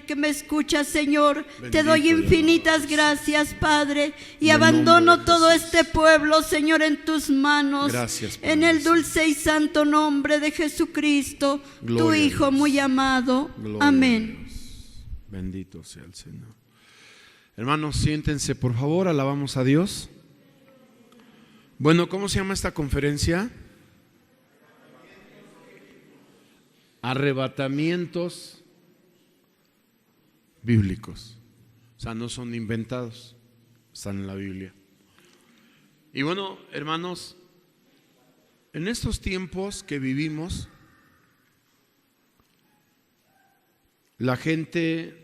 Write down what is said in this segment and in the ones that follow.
Padre, que me escuchas, Señor. Bendito Te doy infinitas gracias, Padre, y abandono todo este pueblo, Señor, en tus manos. Gracias, Padre. En el dulce y santo nombre de Jesucristo, Gloria tu a Hijo Dios. muy amado. Gloria Amén. a Dios. Bendito sea el Señor. Hermanos, siéntense por favor, alabamos a Dios. Bueno, ¿cómo se llama esta conferencia? Arrebatamientos bíblicos. O sea, no son inventados, están en la Biblia. Y bueno, hermanos, en estos tiempos que vivimos, la gente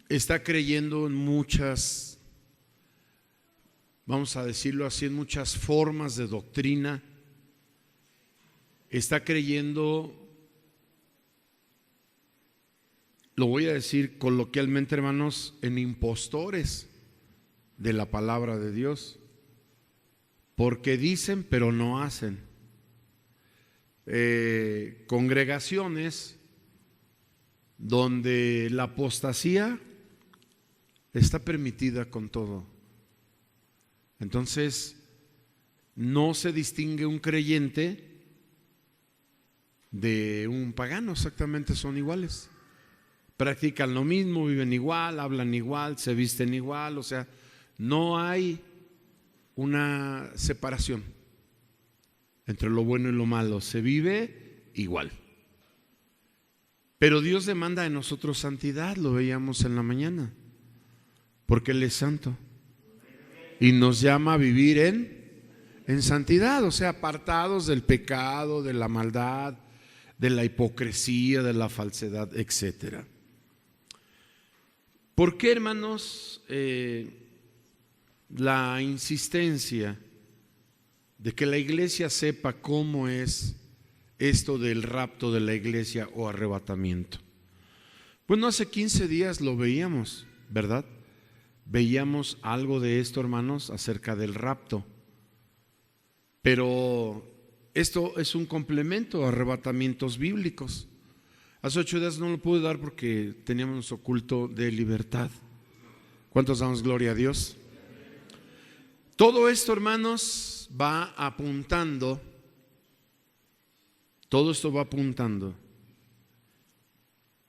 está creyendo en muchas, vamos a decirlo así, en muchas formas de doctrina. Está creyendo, lo voy a decir coloquialmente, hermanos, en impostores de la palabra de Dios, porque dicen pero no hacen. Congregaciones donde la apostasía está permitida con todo. Entonces, no se distingue un creyente de un pagano, exactamente son iguales. Practican lo mismo, viven igual, hablan igual, se visten igual, o sea, no hay una separación entre lo bueno y lo malo, se vive igual. Pero Dios demanda de nosotros santidad, lo veíamos en la mañana, porque Él es santo y nos llama a vivir en santidad, o sea, apartados del pecado, de la maldad, de la hipocresía, de la falsedad, etcétera. ¿Por qué, hermanos, la insistencia de que la iglesia sepa cómo es esto del rapto de la iglesia o arrebatamiento? Bueno, hace 15 días lo veíamos, ¿verdad? Veíamos algo de esto, hermanos, acerca del rapto. Pero esto es un complemento a arrebatamientos bíblicos. Hace 8 días no lo pude dar porque teníamos nuestro culto de libertad. ¿Cuántos damos gloria a Dios? Todo esto, hermanos, va apuntando, todo esto va apuntando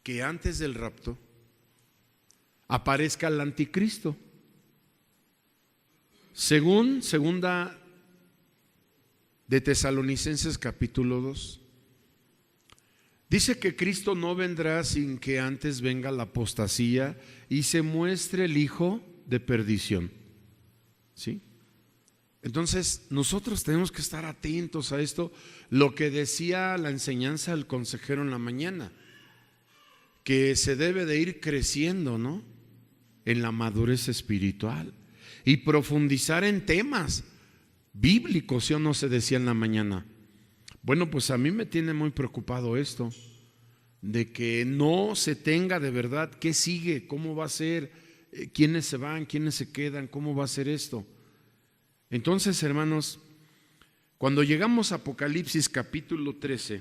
que antes del rapto aparezca el anticristo. Según segunda de Tesalonicenses capítulo 2, dice que Cristo no vendrá sin que antes venga la apostasía y se muestre el hijo de perdición. ¿Sí? Entonces nosotros tenemos que estar atentos a esto, lo que decía la enseñanza del consejero en la mañana, que se debe de ir creciendo, ¿no?, en la madurez espiritual y profundizar en temas bíblicos, ¿sí o no se decía en la mañana? Bueno, pues a mí me tiene muy preocupado esto, de que no se tenga de verdad qué sigue, cómo va a ser, quiénes se van, quiénes se quedan, cómo va a ser esto. Entonces, hermanos, cuando llegamos a Apocalipsis capítulo 13,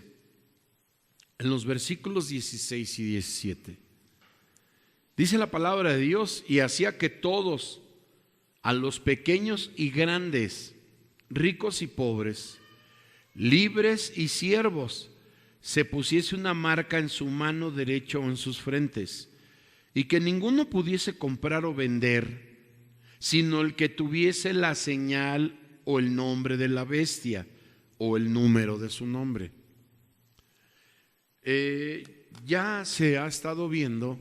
en los versículos 16 y 17, dice la palabra de Dios: y hacía que todos, a los pequeños y grandes, ricos y pobres, libres y siervos, se pusiese una marca en su mano derecha o en sus frentes, y que ninguno pudiese comprar o vender, sino el que tuviese la señal o el nombre de la bestia o el número de su nombre. Ya se ha estado viendo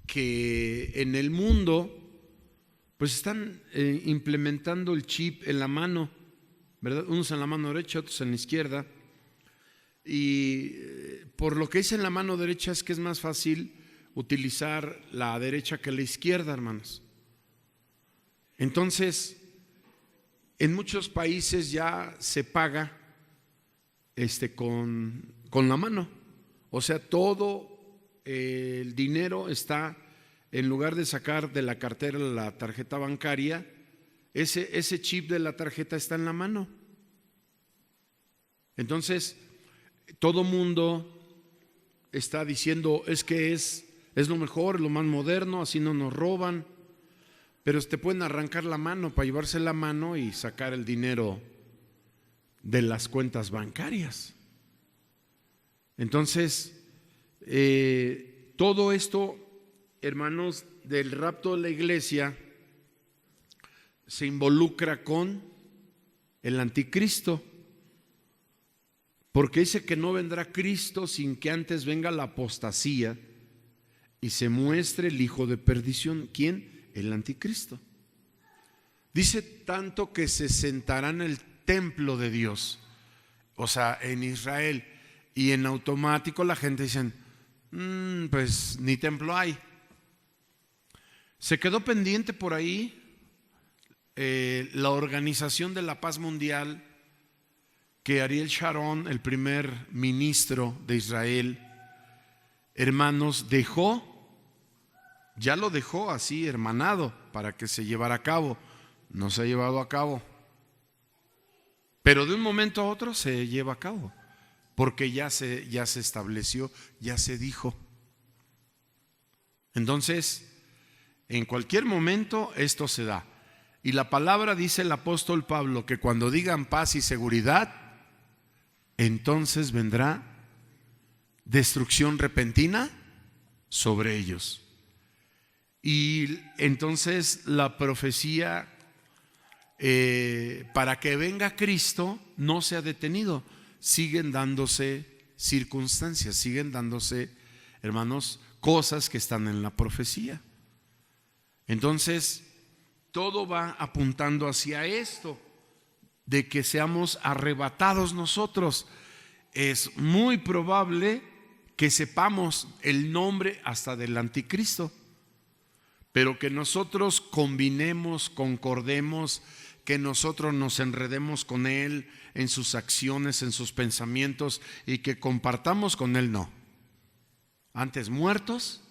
que en el mundo pues están implementando el chip en la mano, ¿verdad? Unos en la mano derecha, otros en la izquierda. Y por lo que dice en la mano derecha es que es más fácil utilizar la derecha que la izquierda, hermanos. Entonces, en muchos países ya se paga con la mano. O sea, todo el dinero está, en lugar de sacar de la cartera la tarjeta bancaria, ese chip de la tarjeta está en la mano. Entonces, todo mundo está diciendo es que es lo mejor, lo más moderno, así no nos roban, pero te pueden arrancar la mano para llevarse la mano y sacar el dinero de las cuentas bancarias. Entonces, todo esto, hermanos, del rapto de la iglesia se involucra con el anticristo, porque dice que no vendrá Cristo sin que antes venga la apostasía y se muestre el hijo de perdición. ¿Quién? El anticristo. Dice tanto que se sentará en el templo de Dios, o sea, en Israel, y en automático la gente dice, pues ni templo hay. Se quedó pendiente por ahí la Organización de la Paz Mundial, que Ariel Sharon, el primer ministro de Israel, hermanos, ya lo dejó así hermanado para que se llevara a cabo. No se ha llevado a cabo, pero de un momento a otro se lleva a cabo, porque ya se estableció, ya se dijo. Entonces, en cualquier momento esto se da. Y la palabra dice el apóstol Pablo que cuando digan paz y seguridad, entonces vendrá destrucción repentina sobre ellos. Y entonces la profecía para que venga Cristo no se ha detenido. Siguen dándose circunstancias, siguen dándose, hermanos, cosas que están en la profecía. Entonces, todo va apuntando hacia esto, de que seamos arrebatados nosotros. Es muy probable que sepamos el nombre hasta del anticristo, pero que nosotros combinemos, concordemos, que nosotros nos enredemos con él en sus acciones, en sus pensamientos, y que compartamos con él, no. Antes muertos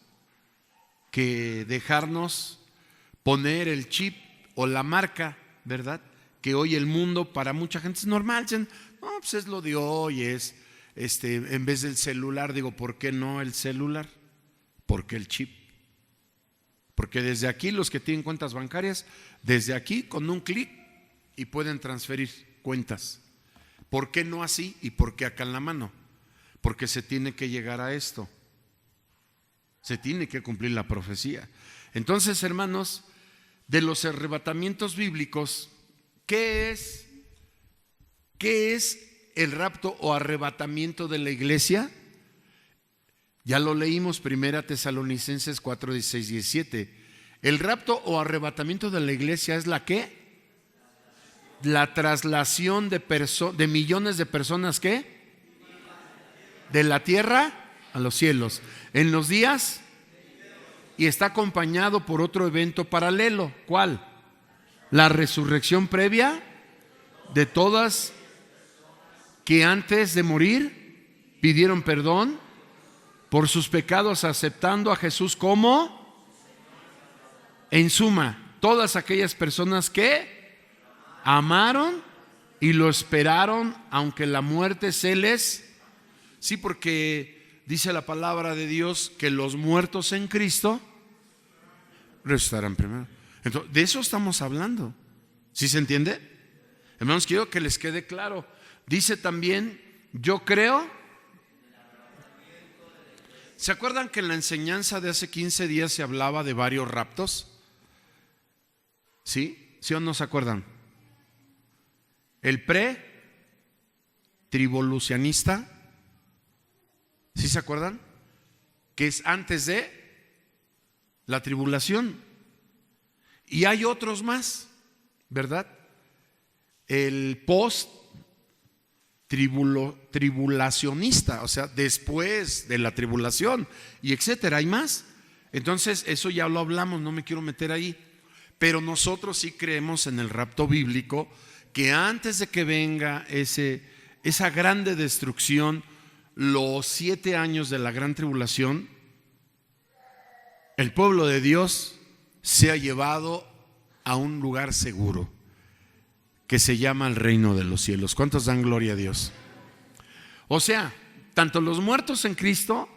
que dejarnos poner el chip o la marca, ¿verdad? Que hoy el mundo para mucha gente es normal. Dicen, no, pues es lo de hoy, es en vez del celular. Digo, ¿por qué no el celular? ¿Por qué el chip? Porque desde aquí los que tienen cuentas bancarias, desde aquí con un clic y pueden transferir cuentas. ¿Por qué no así? ¿Y por qué acá en la mano? Porque se tiene que llegar a esto. Se tiene que cumplir la profecía. Entonces, hermanos, de los arrebatamientos bíblicos, ¿qué es el rapto o arrebatamiento de la iglesia? Ya lo leímos, 1 Tesalonicenses 4, 16, 17. El rapto o arrebatamiento de la iglesia es la ¿qué? La traslación de millones de personas ¿qué? De la tierra a los cielos. En los días, y está acompañado por otro evento paralelo. ¿Cuál? La resurrección previa de todas que antes de morir pidieron perdón por sus pecados, aceptando a Jesús como, en suma, todas aquellas personas que amaron y lo esperaron, aunque la muerte se les... Sí, porque dice la palabra de Dios que los muertos en Cristo resucitarán primero. Entonces, de eso estamos hablando. ¿Sí se entiende? Hermanos, quiero que les quede claro. Dice también, yo creo. ¿Se acuerdan que en la enseñanza de hace 15 días se hablaba de varios raptos? ¿Sí? ¿Sí o no se acuerdan? El pre-tribulacionista, ¿sí se acuerdan? Que es antes de la tribulación. Y hay otros más, ¿verdad? El post-tribulacionista, o sea, después de la tribulación, y etcétera, hay más. Entonces, eso ya lo hablamos, no me quiero meter ahí. Pero nosotros sí creemos en el rapto bíblico, que antes de que venga esa grande destrucción, los 7 años de la gran tribulación, el pueblo de Dios se ha llevado a un lugar seguro que se llama el reino de los cielos. ¿Cuántos dan gloria a Dios? O sea, tanto los muertos en Cristo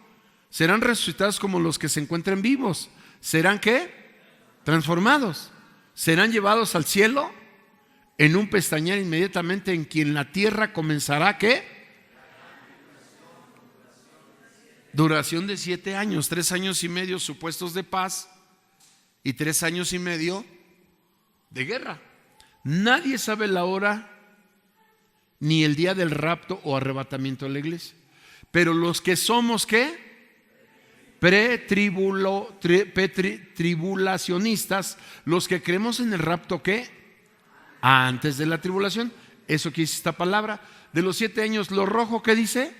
serán resucitados como los que se encuentren vivos. ¿Serán qué? Transformados. Serán llevados al cielo en un pestañear inmediatamente, en quien la tierra comenzará ¿qué? Duración de 7 años, 3 años y medio supuestos de paz y 3 años y medio de guerra. Nadie sabe la hora ni el día del rapto o arrebatamiento de la iglesia. Pero los que somos ¿qué? Tribulacionistas, los que creemos en el rapto ¿qué? Antes de la tribulación. Eso quiere decir esta palabra. De los 7 años, lo rojo, ¿qué dice?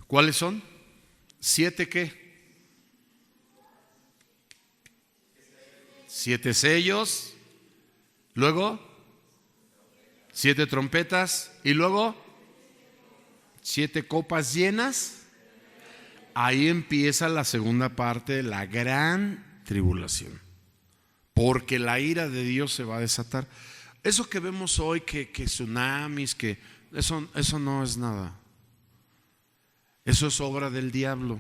¿Cuáles son? 7 ¿qué? 7 sellos, luego 7 trompetas y luego 7 copas llenas. Ahí empieza la segunda parte de la gran tribulación, porque la ira de Dios se va a desatar. Eso que vemos hoy, que tsunamis, que eso no es nada. Eso es obra del diablo.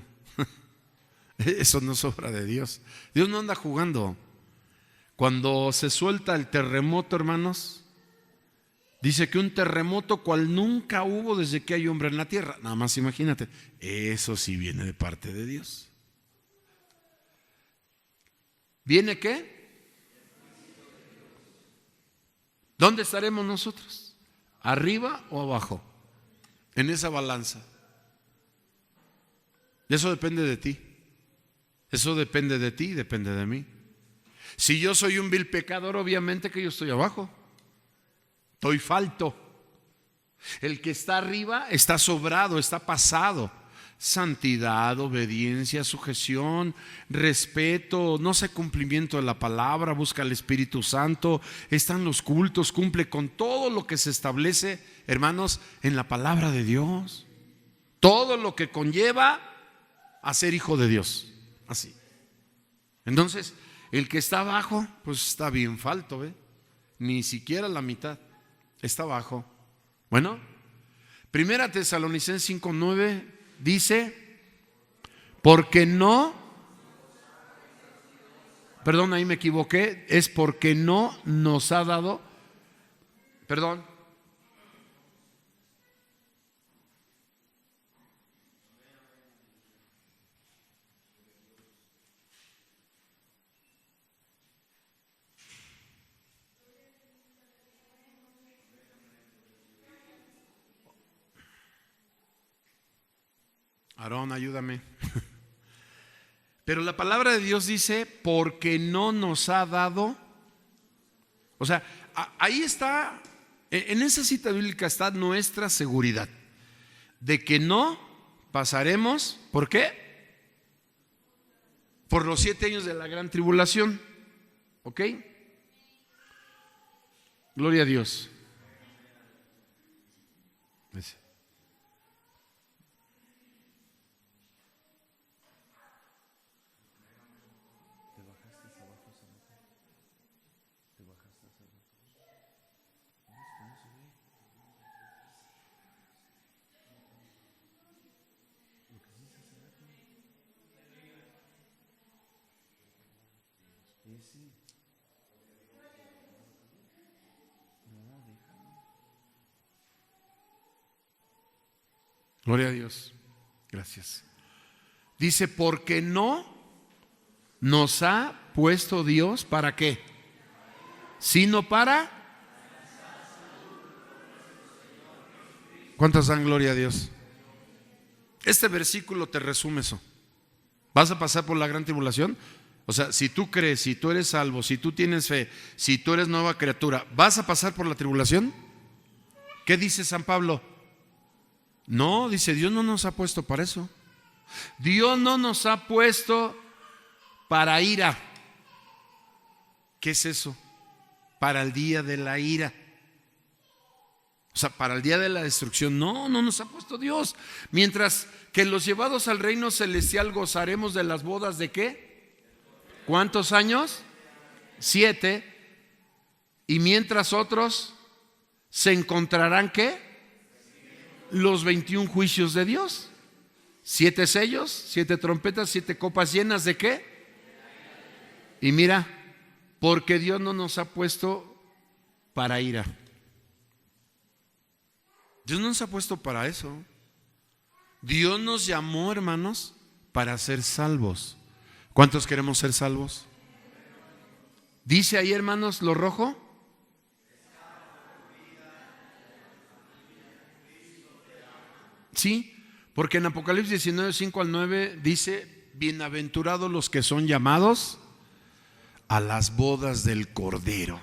Eso no es obra de Dios. Dios no anda jugando. Cuando se suelta el terremoto, hermanos, dice que un terremoto cual nunca hubo desde que hay hombre en la tierra. Nada más imagínate. Eso sí viene de parte de Dios. ¿Viene qué? ¿Dónde estaremos nosotros? ¿Arriba o abajo? En esa balanza. Eso depende de ti. Eso depende de ti y depende de mí. Si yo soy un vil pecador, obviamente que yo estoy abajo. Estoy falto. El que está arriba está sobrado, está pasado. Santidad, obediencia, sujeción, respeto, no sé, cumplimiento de la palabra, busca al Espíritu Santo, están los cultos, cumple con todo lo que se establece, hermanos, en la palabra de Dios. Todo lo que conlleva a ser hijo de Dios. Así. Entonces, el que está abajo, pues está bien falto, ¿ve? Ni siquiera la mitad. Está abajo. Bueno, 1 Tesalonicenses 5:9 dice, porque no, perdón, ahí me equivoqué, es porque no nos ha dado, perdón, Aarón, ayúdame. Pero la palabra de Dios dice, porque no nos ha dado. O sea, ahí está, en esa cita bíblica está nuestra seguridad de que no pasaremos. ¿Por qué? Por los 7 años de la gran tribulación. ¿Ok? Gloria a Dios. Gloria a Dios. Gracias. Dice, porque no nos ha puesto Dios, ¿para qué? Sino para. ¿Cuántos dan gloria a Dios? Este versículo te resume eso. ¿Vas a pasar por la gran tribulación? O sea, si tú crees, si tú eres salvo, si tú tienes fe, si tú eres nueva criatura, ¿vas a pasar por la tribulación? ¿Qué dice San Pablo? No, dice, Dios no nos ha puesto para eso. Dios no nos ha puesto para ira. ¿Qué es eso? Para el día de la ira. O sea, para el día de la destrucción, no nos ha puesto Dios. Mientras que los llevados al reino celestial gozaremos de las bodas ¿de qué? ¿Cuántos años? 7. Y mientras otros se encontrarán ¿qué? Los 21 juicios de Dios. 7 sellos, 7 trompetas, 7 copas llenas ¿de qué? Y mira, porque Dios no nos ha puesto para ira. Dios no nos ha puesto para eso. Dios nos llamó, hermanos, para ser salvos. ¿Cuántos queremos ser salvos? Dice ahí, hermanos, lo rojo. Sí, porque en Apocalipsis 19, 5 al 9 dice: bienaventurados los que son llamados a las bodas del Cordero.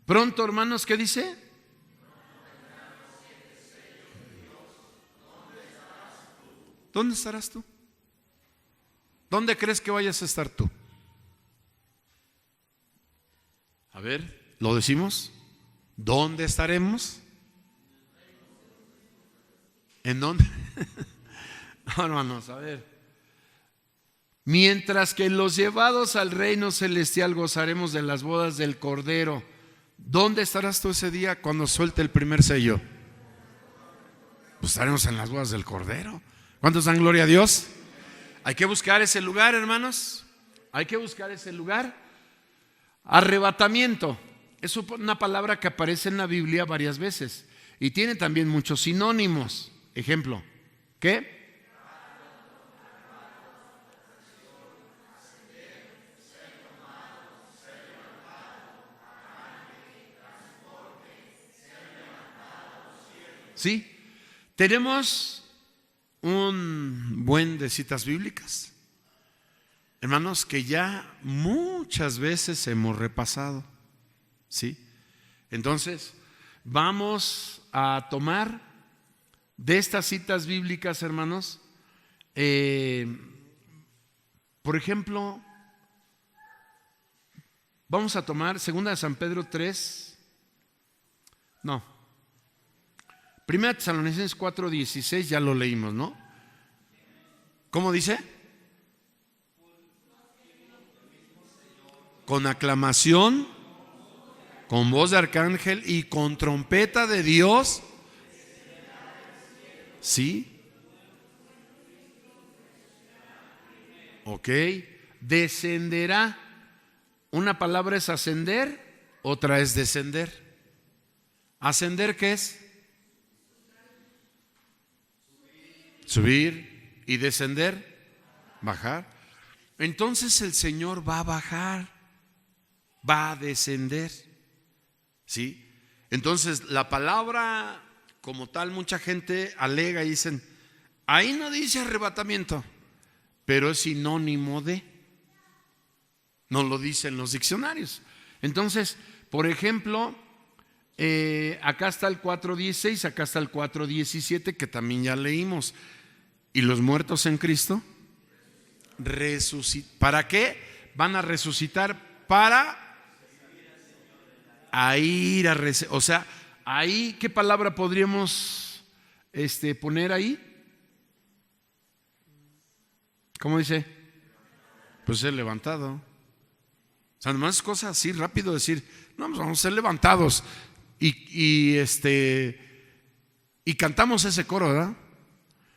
Pronto, hermanos, ¿qué dice? ¿Dónde estarás tú? ¿Dónde crees que vayas a estar tú? A ver, ¿lo decimos? ¿Dónde estaremos? ¿En dónde? No, hermanos, a ver. Mientras que los llevados al reino celestial gozaremos de las bodas del Cordero. ¿Dónde estarás tú ese día cuando suelte el primer sello? Pues estaremos en las bodas del Cordero. ¿Cuántos dan gloria a Dios? Hay que buscar ese lugar, hermanos. Hay que buscar ese lugar. Arrebatamiento. Es una palabra que aparece en la Biblia varias veces y tiene también muchos sinónimos. Ejemplo, ¿qué? Sí, tenemos un buen de citas bíblicas, hermanos, que ya muchas veces hemos repasado. ¿Sí? Entonces, vamos a tomar de estas citas bíblicas, hermanos, por ejemplo, vamos a tomar 2 de San Pedro 3, no, 1 Tesalonicenses 4:16, ya lo leímos, ¿no? ¿Cómo dice? Con aclamación, con voz de arcángel y con trompeta de Dios. ¿Sí? Ok. Descenderá. Una palabra es ascender, otra es descender. ¿Ascender qué es? Subir. ¿Y descender? Bajar. Entonces el Señor va a bajar, va a descender. ¿Sí? Entonces la palabra como tal, mucha gente alega y dicen: ahí no dice arrebatamiento, pero es sinónimo de. No lo dicen los diccionarios. Entonces, por ejemplo, acá está el 4:16, acá está el 4:17, que también ya leímos. Y los muertos en Cristo resucitan. ¿Para qué? Van a resucitar para a ir a o sea, ahí, ¿qué palabra podríamos poner ahí? ¿Cómo dice? Pues ser levantado. O sea, nomás es cosa así rápido decir: no, pues vamos a ser levantados. Y cantamos ese coro, ¿verdad?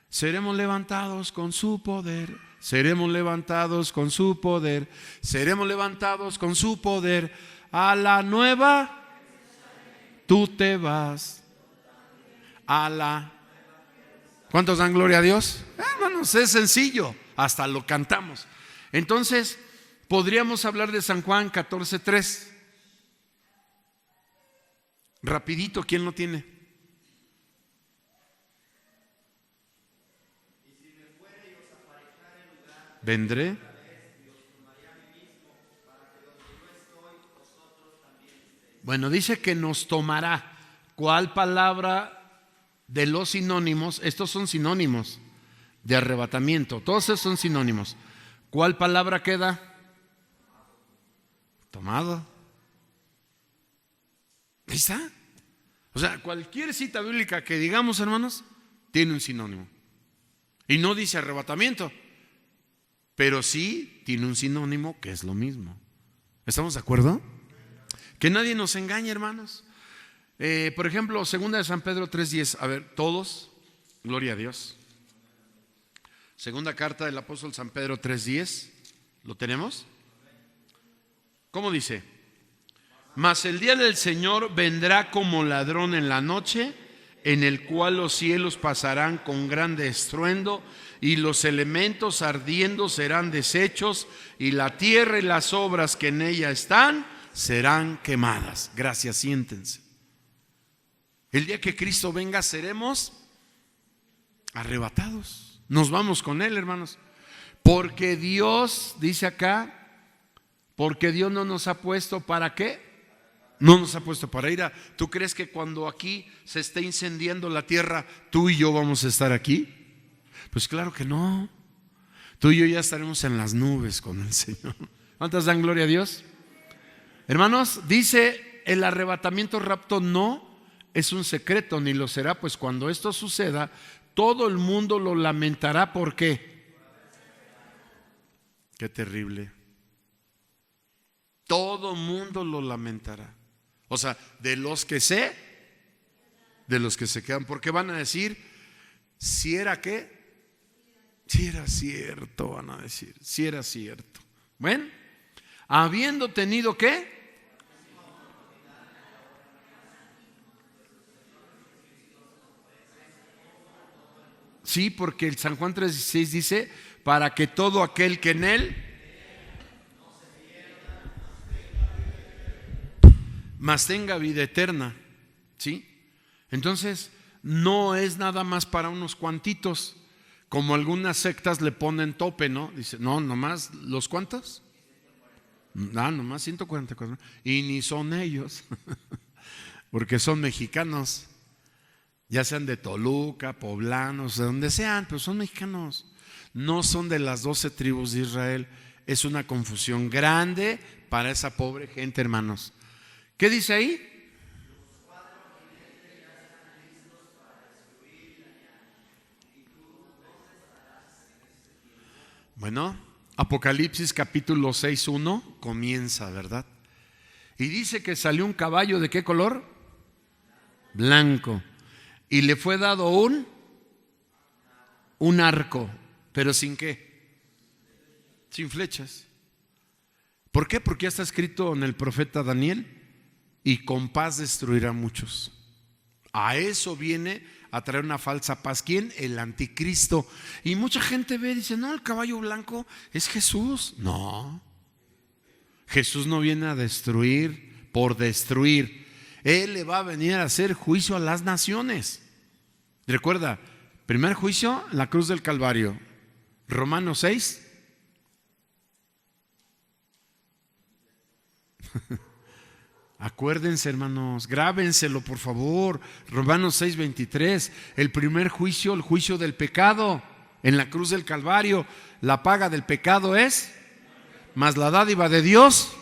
Seremos levantados con su poder. Seremos levantados con su poder. Seremos levantados con su poder. A la nueva tú te vas. A la. ¿Cuántos dan gloria a Dios? Hermanos, es sencillo. Hasta lo cantamos. Entonces, podríamos hablar de San Juan 14:3. Rapidito, ¿quién lo tiene? Vendré. Bueno, dice que nos tomará. ¿Cuál palabra de los sinónimos? Estos son sinónimos de arrebatamiento. Todos esos son sinónimos. ¿Cuál palabra queda? Tomado. Ahí está. O sea, cualquier cita bíblica que digamos, hermanos, tiene un sinónimo. Y no dice arrebatamiento, pero sí tiene un sinónimo que es lo mismo. ¿Estamos de acuerdo? Que nadie nos engañe, hermanos. Por ejemplo, 2 de San Pedro 3:10. A ver, todos, gloria a Dios. Segunda carta del apóstol San Pedro 3:10. ¿Lo tenemos? ¿Cómo dice? Mas el día del Señor vendrá como ladrón en la noche, en el cual los cielos pasarán con grande estruendo, y los elementos ardiendo serán deshechos, y la tierra y las obras que en ella están serán quemadas. Gracias, siéntense. El día que Cristo venga seremos arrebatados. Nos vamos con Él, hermanos. Porque Dios, dice acá, porque Dios no nos ha puesto ¿para qué? No nos ha puesto para ira. ¿Tú crees que cuando aquí se esté incendiando la tierra, tú y yo vamos a estar aquí? Pues claro que no. Tú y yo ya estaremos en las nubes con el Señor. ¿Cuántas dan gloria a Dios? Hermanos, dice el arrebatamiento, rapto no es un secreto, ni lo será, pues cuando esto suceda, todo el mundo lo lamentará. ¿Por qué? Qué terrible. Todo el mundo lo lamentará. O sea, de los que se quedan, porque van a decir, si era qué, si era cierto, van a decir, si era cierto. Bueno, habiendo tenido ¿qué? Sí, porque el San Juan 3:16 dice, para que todo aquel que en él mas tenga vida eterna. ¿Sí? Entonces, no es nada más para unos cuantitos, como algunas sectas le ponen tope, ¿no? Dice, no, nomás, ¿los cuántos? Nomás 144. Y ni son ellos, porque son mexicanos. Ya sean de Toluca, poblanos, de donde sean, pero son mexicanos. No son de las 12 tribus de Israel. Es una confusión grande para esa pobre gente, hermanos. ¿Qué dice ahí? Bueno, Apocalipsis capítulo 6:1 comienza, ¿verdad? Y dice que salió un caballo, ¿de qué color? Blanco. Y le fue dado un arco, pero ¿sin qué? Sin flechas. ¿Por qué? Porque ya está escrito en el profeta Daniel, y con paz destruirá a muchos. A eso viene a traer una falsa paz. ¿Quién? El anticristo. Y mucha gente ve y dice, no, el caballo blanco es Jesús. No, Jesús no viene a destruir por destruir. Él le va a venir a hacer juicio a las naciones. Recuerda, primer juicio, la cruz del Calvario. Romanos 6. Acuérdense, hermanos, grábenselo por favor. Romanos 6:23. El primer juicio, el juicio del pecado en la cruz del Calvario. La paga del pecado es, mas la dádiva de Dios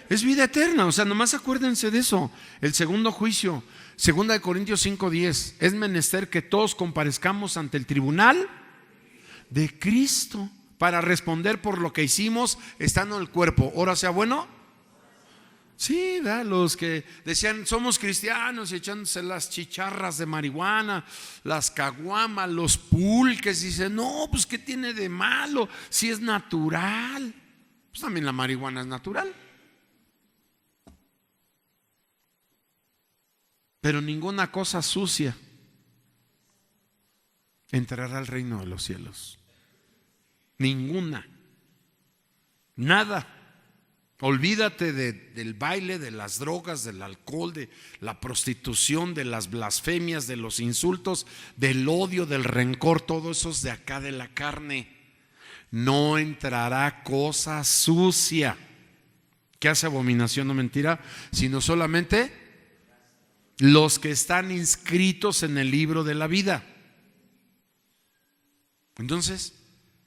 es vida eterna. O sea, nomás acuérdense de eso. El segundo juicio, 2 Corintios 5:10. Es menester que todos comparezcamos ante el tribunal de Cristo para responder por lo que hicimos estando en el cuerpo. Ora sea bueno. Sí, ¿verdad? Los que decían somos cristianos y echándose las chicharras de marihuana, las caguamas, los pulques, y dicen, no, pues ¿qué tiene de malo? Si es natural. Pues también la marihuana es natural. Pero ninguna cosa sucia entrará al reino de los cielos. Ninguna. Nada. Olvídate del baile, de las drogas, del alcohol, de la prostitución, de las blasfemias, de los insultos, del odio, del rencor. Todo eso es de acá, de la carne. No entrará cosa sucia que hace abominación, no mentira, sino solamente los que están inscritos en el libro de la vida. Entonces,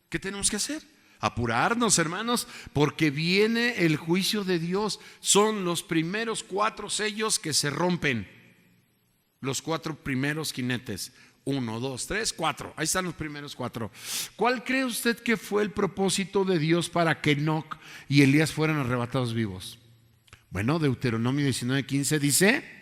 ¿qué tenemos que hacer? Apurarnos, hermanos, porque viene el juicio de Dios. Son los primeros 4 sellos que se rompen. Los 4 primeros jinetes. 1, 2, 3, 4. Ahí están los primeros 4. ¿Cuál cree usted que fue el propósito de Dios para que Enoc y Elías fueran arrebatados vivos? Bueno, Deuteronomio 19:15 dice: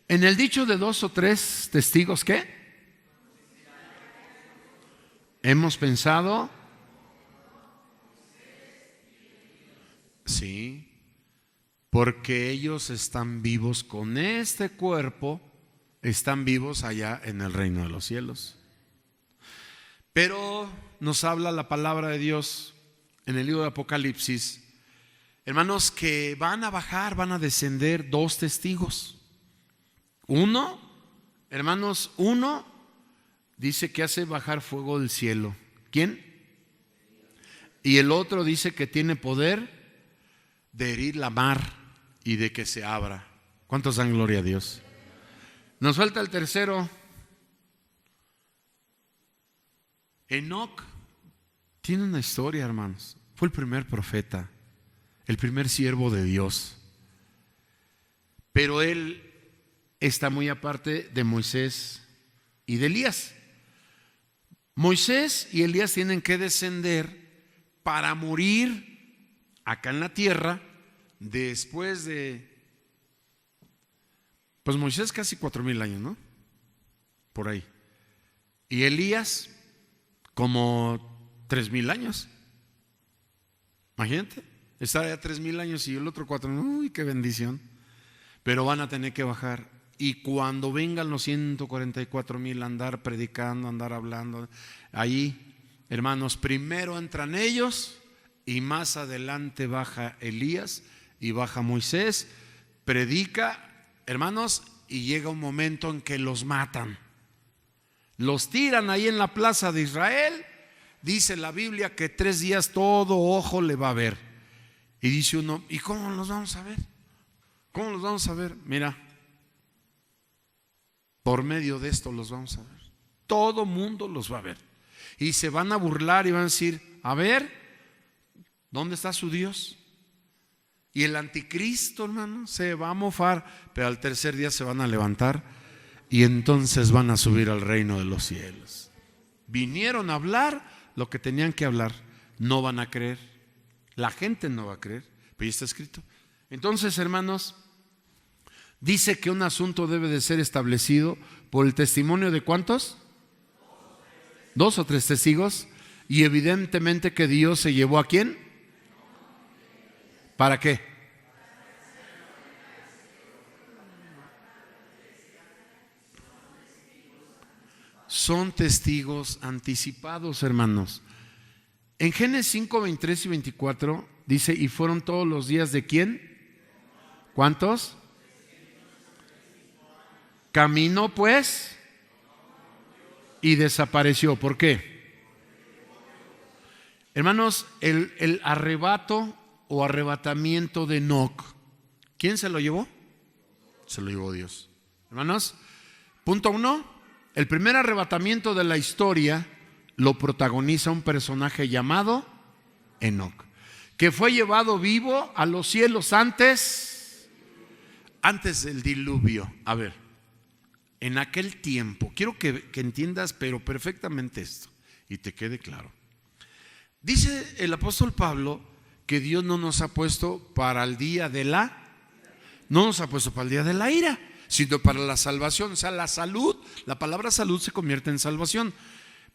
en el dicho de 2 o 3 testigos, ¿qué? Hemos pensado. Sí, porque ellos están vivos con este cuerpo, están vivos allá en el reino de los cielos. Pero nos habla la palabra de Dios en el libro de Apocalipsis, hermanos, que van a bajar, van a descender 2 testigos. Uno, hermanos, uno dice que hace bajar fuego del cielo. ¿Quién? Y el otro dice que tiene poder de herir la mar y de que se abra. ¿Cuántos dan gloria a Dios? Nos falta el tercero. Enoc tiene una historia, hermanos. Fue el primer profeta, el primer siervo de Dios. Pero él está muy aparte de Moisés y de Elías. Moisés y Elías tienen que descender para morir acá en la tierra después de, pues Moisés casi 4,000 años, ¿no? Por ahí. Y Elías como 3,000 años. Imagínate, estar allá 3,000 años y el otro 4,000. Uy, qué bendición. Pero van a tener que bajar. Y cuando vengan los 144,000 a andar predicando, andar hablando, ahí, hermanos, primero entran ellos y más adelante baja Elías y baja Moisés, predica, hermanos, y llega un momento en que los matan. Los tiran ahí en la plaza de Israel. Dice la Biblia que 3 días todo ojo le va a ver. Y dice uno, ¿y cómo los vamos a ver? ¿Cómo los vamos a ver? Mira, por medio de esto los vamos a ver. Todo mundo los va a ver. Y se van a burlar y van a decir, a ver, ¿dónde está su Dios? Y el anticristo, hermano, se va a mofar, pero al tercer día se van a levantar y entonces van a subir al reino de los cielos. Vinieron a hablar lo que tenían que hablar. No van a creer. La gente no va a creer, pero ya está escrito. Entonces, hermanos, dice que un asunto debe de ser establecido por el testimonio de ¿cuántos? 2 o 3 testigos. Y evidentemente que Dios se llevó ¿a quién? ¿Para qué? Son testigos anticipados, hermanos. En Génesis 5, 23 y 24 dice, y fueron todos los días de ¿quién? ¿Cuántos? Caminó pues y desapareció. ¿Por qué? Hermanos, el arrebato o arrebatamiento de Enoc, ¿quién se lo llevó? Se lo llevó Dios. Hermanos, punto 1, el primer arrebatamiento de la historia lo protagoniza un personaje llamado Enoc, que fue llevado vivo a los cielos antes del diluvio. A ver, en aquel tiempo, quiero que entiendas pero perfectamente esto y te quede claro. Dice el apóstol Pablo que Dios no nos ha puesto para el día de no nos ha puesto para el día de la ira, sino para la salvación. O sea, la salud, la palabra salud se convierte en salvación,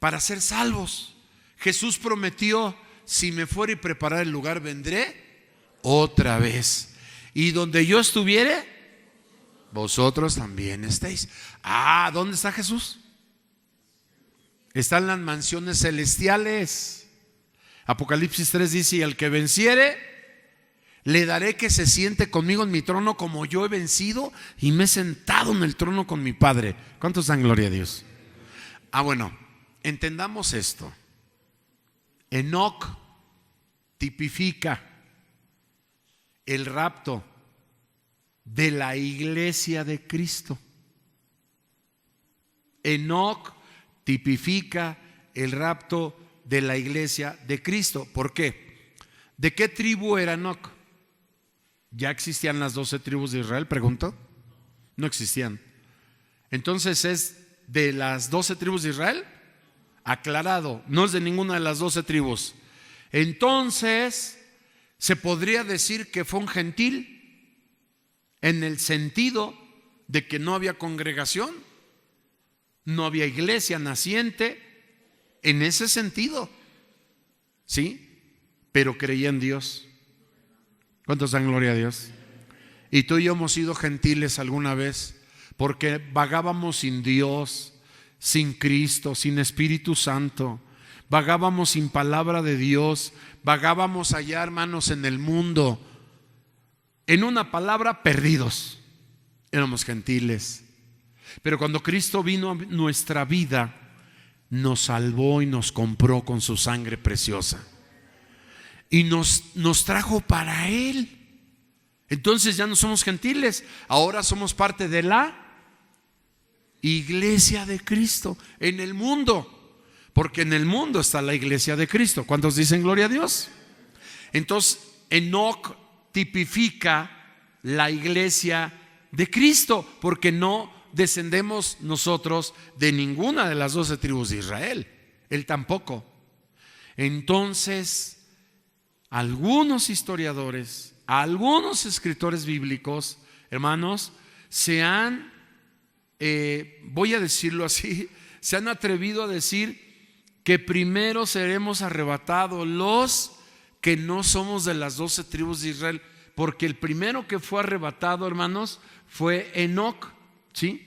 para ser salvos. Jesús prometió, si me fuera y preparar el lugar, vendré otra vez. Y donde yo estuviere, vosotros también estéis. ¿Dónde está Jesús? Está en las mansiones celestiales. Apocalipsis 3 dice, y al que venciere, le daré que se siente conmigo en mi trono, como yo he vencido y me he sentado en el trono con mi Padre. ¿Cuántos dan gloria a Dios? Bueno, entendamos esto. Enoc tipifica el rapto de la iglesia de Cristo. Enoc tipifica el rapto de la iglesia de Cristo. ¿Por qué? ¿De qué tribu era Enoc? ¿Ya existían las 12 tribus de Israel? Pregunto. No existían. Entonces, ¿es de las 12 tribus de Israel? Aclarado, no es de ninguna de las 12 tribus. Entonces, se podría decir que fue un gentil en el sentido de que no había congregación, no había iglesia naciente, en ese sentido, ¿sí? Pero creía en Dios. ¿Cuántos dan gloria a Dios? Y tú y yo hemos sido gentiles alguna vez porque vagábamos sin Dios, sin Cristo, sin Espíritu Santo, vagábamos sin palabra de Dios, vagábamos allá, hermanos, en el mundo, en una palabra, perdidos. Éramos gentiles. Pero cuando Cristo vino a nuestra vida, nos salvó y nos compró con su sangre preciosa y nos trajo para Él. Entonces ya no somos gentiles, ahora somos parte de la iglesia de Cristo en el mundo, porque en el mundo está la iglesia de Cristo. ¿Cuántos dicen gloria a Dios? Entonces Enoc tipifica la iglesia de Cristo, porque no descendemos nosotros de ninguna de las 12 tribus de Israel, él tampoco. Entonces algunos historiadores, algunos escritores bíblicos, hermanos, se han, voy a decirlo así, se han atrevido a decir que primero seremos arrebatados los que no somos de las 12 tribus de Israel, porque el primero que fue arrebatado, hermanos, fue Enoc, ¿sí?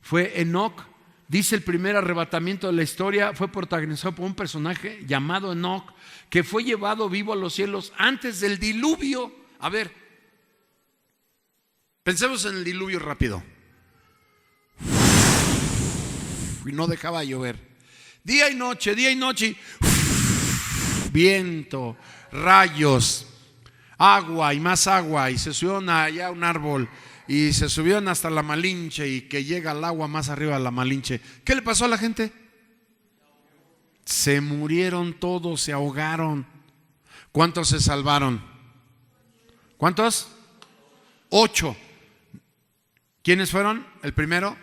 Fue Enoc. Dice el primer arrebatamiento de la historia fue protagonizado por un personaje llamado Enoc, que fue llevado vivo a los cielos antes del diluvio. A ver, pensemos en el diluvio rápido. Y no dejaba llover. Día y noche, viento, rayos, agua y más agua. Y se subieron allá a un árbol y se subieron hasta la Malinche, y que llega el agua más arriba de la Malinche. ¿Qué le pasó a la gente? Se murieron todos, se ahogaron. ¿Cuántos se salvaron? ¿Cuántos? 8. ¿Quiénes fueron? El primero,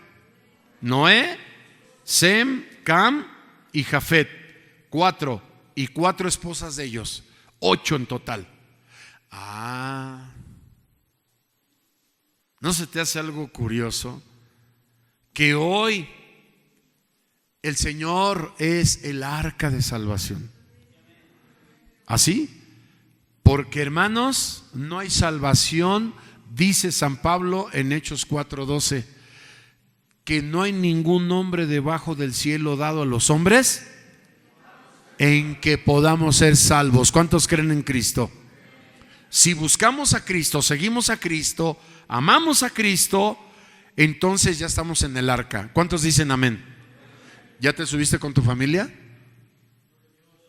Noé, Sem, Cam y Jafet. 4, y 4 esposas de ellos. 8 en total. ¿No se te hace algo curioso? Que hoy el Señor es el arca de salvación. ¿Así? Porque, hermanos, no hay salvación, dice San Pablo en Hechos 4:12, que no hay ningún nombre debajo del cielo dado a los hombres en que podamos ser salvos. ¿Cuántos creen en Cristo? Si buscamos a Cristo, seguimos a Cristo, amamos a Cristo, entonces ya estamos en el arca. ¿Cuántos dicen amén? ¿Ya te subiste con tu familia?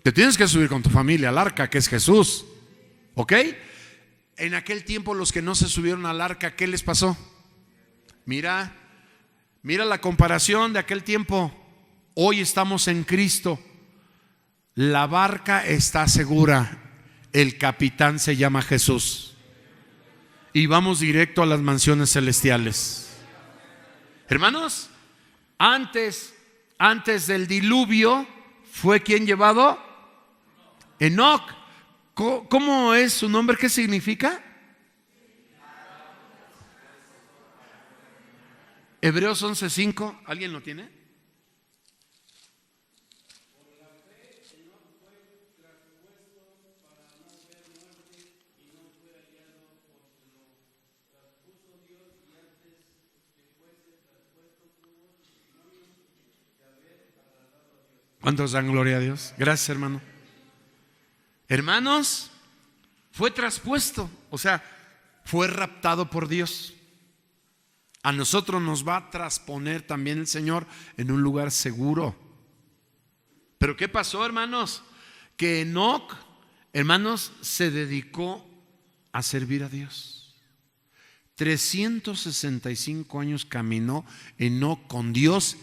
Te tienes que subir con tu familia al arca, que es Jesús. ¿Ok? En aquel tiempo los que no se subieron al arca, ¿qué les pasó? Mira la comparación de aquel tiempo. Hoy estamos en Cristo. La barca está segura. El capitán se llama Jesús. Y vamos directo a las mansiones celestiales. Hermanos, antes del diluvio, ¿fue quien llevado? Enoc. ¿Cómo es su nombre? ¿Qué significa? Hebreos 11:5. ¿Alguien lo tiene? ¿Cuántos dan gloria a Dios? Gracias, hermano. Hermanos, fue traspuesto, o sea, fue raptado por Dios. A nosotros nos va a trasponer también el Señor en un lugar seguro. Pero ¿qué pasó, hermanos? Que Enoc, hermanos, se dedicó a servir a Dios. 365 años caminó Enoc con Dios.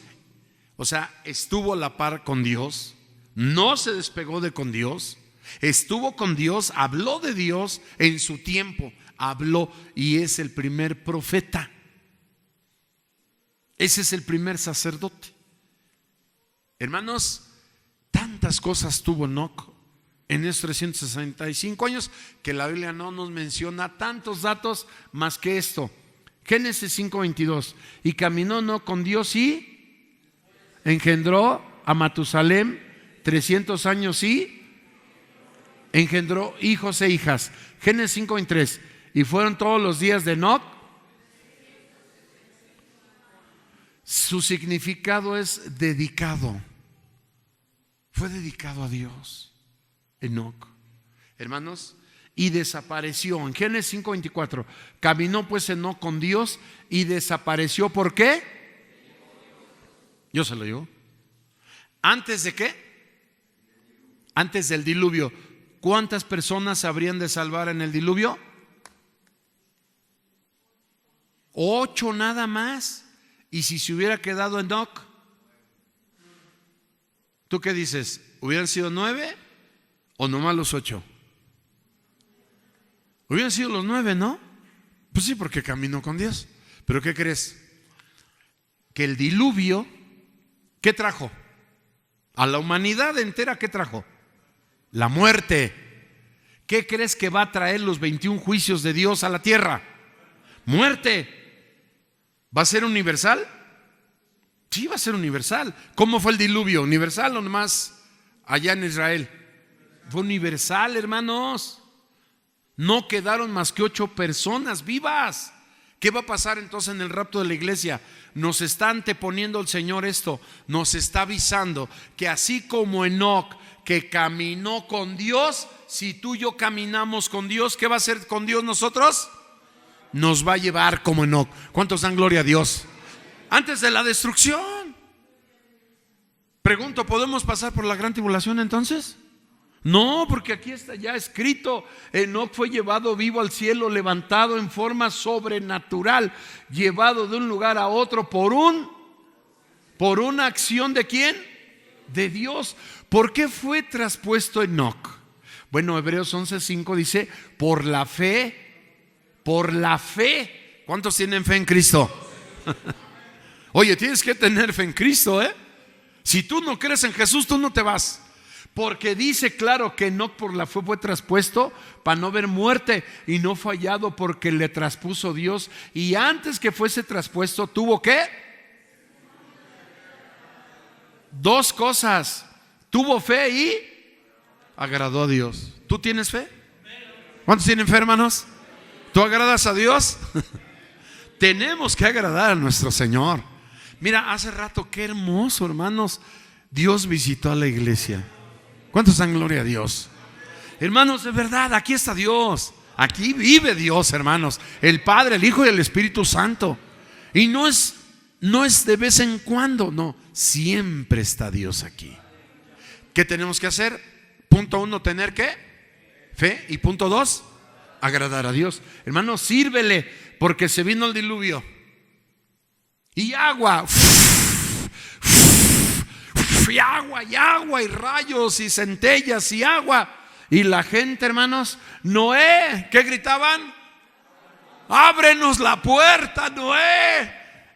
O sea, estuvo a la par con Dios. no se despegó de con Dios, estuvo con Dios, habló de Dios en su tiempo, habló y es el primer profeta. Ese es el primer sacerdote. Hermanos, tantas cosas tuvo Enoc en esos 365 años que la Biblia no nos menciona tantos datos más que esto. Génesis 5:22. Y caminó Enoc con Dios y engendró a Matusalem 300 años y engendró hijos e hijas. Génesis 5:23. Y fueron todos los días de Enoc. Su significado es dedicado. Fue dedicado a Dios. Enoc, hermanos, y desapareció. En Génesis 5:24, caminó pues Enoc con Dios y desapareció. ¿Por qué? Yo se lo digo. ¿Antes de qué? Antes del diluvio. ¿Cuántas personas se habrían de salvar en el diluvio? 8 nada más. ¿Y si se hubiera quedado Enoc? ¿Tú qué dices? ¿Hubieran sido 9? ¿O nomás los 8? Hubieran sido los 9, ¿no? Pues sí, porque caminó con Dios. Pero ¿qué crees? Que el diluvio, ¿qué trajo? A la humanidad entera, ¿qué trajo? La muerte. ¿Qué crees que va a traer los 21 juicios de Dios a la tierra? Muerte. ¿Va a ser universal? Sí, va a ser universal. ¿Cómo fue el diluvio? ¿Universal o nomás allá en Israel? Fue universal, hermanos. No quedaron más que 8 personas vivas. ¿Qué va a pasar entonces en el rapto de la iglesia? Nos está anteponiendo el Señor esto. Nos está avisando que así como Enoc, que caminó con Dios, si tú y yo caminamos con Dios, ¿qué va a hacer con Dios nosotros? Nos va a llevar como Enoc. ¿Cuántos dan gloria a Dios? Antes de la destrucción. Pregunto, ¿podemos pasar por la gran tribulación entonces? No, porque aquí está ya escrito: Enoc fue llevado vivo al cielo, levantado en forma sobrenatural, llevado de un lugar a otro por una acción ¿de quién? De Dios. ¿Por qué fue traspuesto Enoc? Bueno, Hebreos 11:5 dice: por la fe. ¿Cuántos tienen fe en Cristo? Oye, tienes que tener fe en Cristo, ¿eh? Si tú no crees en Jesús, tú no te vas. Porque dice claro que Enoc por la fe fue traspuesto para no ver muerte, y no fue hallado porque le traspuso Dios. Y antes que fuese traspuesto, ¿tuvo qué? 2 cosas. Tuvo fe y agradó a Dios. ¿Tú tienes fe? ¿Cuántos tienen fe, hermanos? ¿Tú agradas a Dios? Tenemos que agradar a nuestro Señor. Mira, hace rato, qué hermoso, hermanos. Dios visitó a la iglesia. ¿Cuántos dan gloria a Dios? Hermanos, de verdad, aquí está Dios. Aquí vive Dios, hermanos. El Padre, el Hijo y el Espíritu Santo. Y no es de vez en cuando, no. Siempre está Dios aquí. ¿Qué tenemos que hacer? Punto 1, tener ¿qué? Fe. Y punto 2, agradar a Dios. Hermanos, sírvele, porque se vino el diluvio. Y agua. Y agua, y rayos, y centellas, y agua. Y la gente, hermanos, Noé, ¿qué gritaban? Ábrenos la puerta, Noé.